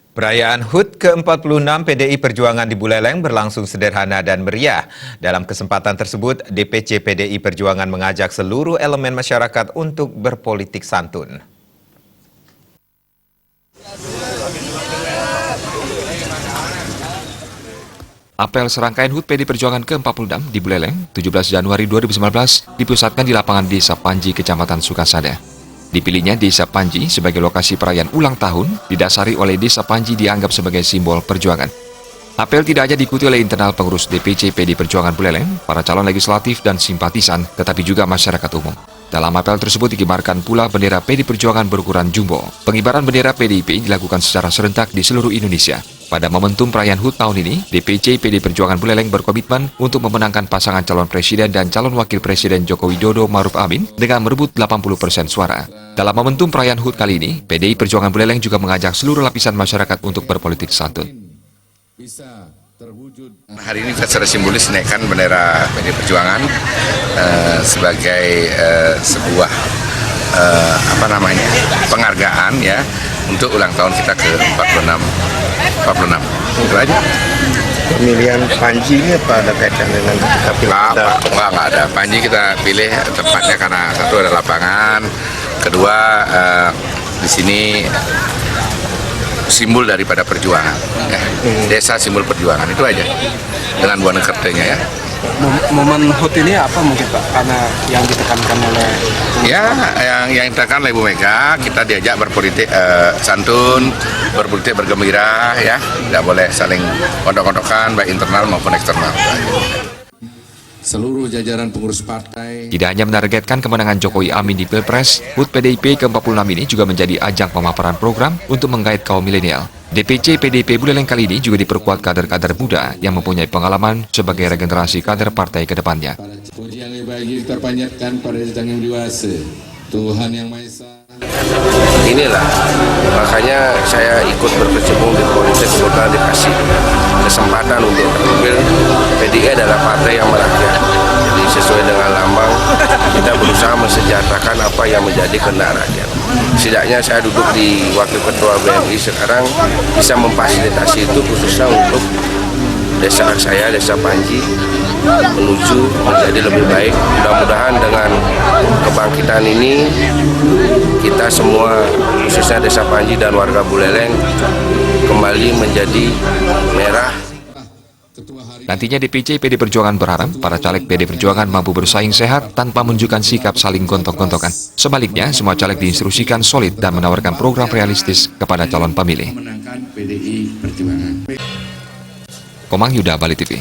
Perayaan HUT ke-46 PDI Perjuangan di Buleleng berlangsung sederhana dan meriah. Dalam kesempatan tersebut, DPC PDI Perjuangan mengajak seluruh elemen masyarakat untuk berpolitik santun. Apel serangkaian HUT PDI Perjuangan ke-46 di Buleleng, 17 Januari 2019, dipusatkan di lapangan Desa Panji, Kecamatan Sukasada. Dipilihnya Desa Panji sebagai lokasi perayaan ulang tahun, didasari oleh Desa Panji dianggap sebagai simbol perjuangan. Apel tidak hanya diikuti oleh internal pengurus DPC PDI Perjuangan Buleleng, para calon legislatif dan simpatisan, tetapi juga masyarakat umum. Dalam apel tersebut dikibarkan pula bendera PDI Perjuangan berukuran jumbo. Pengibaran bendera PDIP dilakukan secara serentak di seluruh Indonesia. Pada momentum perayaan HUT tahun ini, DPC PDI Perjuangan Buleleng berkomitmen untuk memenangkan pasangan calon presiden dan calon wakil presiden Joko Widodo Ma'ruf Amin dengan merebut 80% suara. Dalam momentum perayaan HUT kali ini, PDI Perjuangan Buleleng juga mengajak seluruh lapisan masyarakat untuk berpolitik santun. Hari ini secara simbolis naikkan bendera PDI Perjuangan sebagai sebuah penghargaan ya untuk ulang tahun kita ke-46. Itu aja. Pemilihan Panji ini apa ada kaitan dengan kita pilih? Enggak ada. Panji kita pilih tepatnya karena satu ada lapangan, kedua di sini simbol daripada perjuangan. Ya. Desa simbol perjuangan itu aja. Dengan buah kertanya ya. Momen HUT ini apa mungkin Pak? Karena yang ditekankan oleh yang ditekankan oleh Bu Mega, kita diajak berpolitik santun, berpolitik bergembira ya, tidak boleh saling kodok-kodokan baik internal maupun eksternal. Seluruh jajaran pengurus partai. Tidak hanya menargetkan kemenangan Jokowi Amin di Pilpres, HUT PDIP ke-46 ini juga menjadi ajang pemaparan program untuk menggait kaum milenial. DPC PDIP Buleleng kali ini juga diperkuat kader-kader muda yang mempunyai pengalaman sebagai regenerasi kader partai ke depannya. Puji yang lebih baik terpanjatkan pada yang dewasa, Tuhan yang Maha Esa. Inilah makanya saya ikut berkecimpung di politik karena dikasih kesempatan untuk tampil. PDI adalah partai yang merakyat, jadi sesuai dengan lambang kita berusaha mensejahterakan apa yang menjadi kehendak rakyat. Setidaknya saya duduk di wakil ketua BMI sekarang bisa memfasilitasi itu khususnya untuk desa saya, Desa Panji, menuju menjadi lebih baik. Mudah-mudahan dengan kebangkitan ini kita semua khususnya Desa Panji dan warga Buleleng kembali menjadi merah. Nantinya DPC PDI Perjuangan berharap para caleg PDI Perjuangan mampu bersaing sehat tanpa menunjukkan sikap saling gontok-gontokan. Sebaliknya, semua caleg diinstruksikan solid dan menawarkan program realistis kepada calon pemilih. Menangkan PDI Perjuangan. Komang Yuda, Bali TV.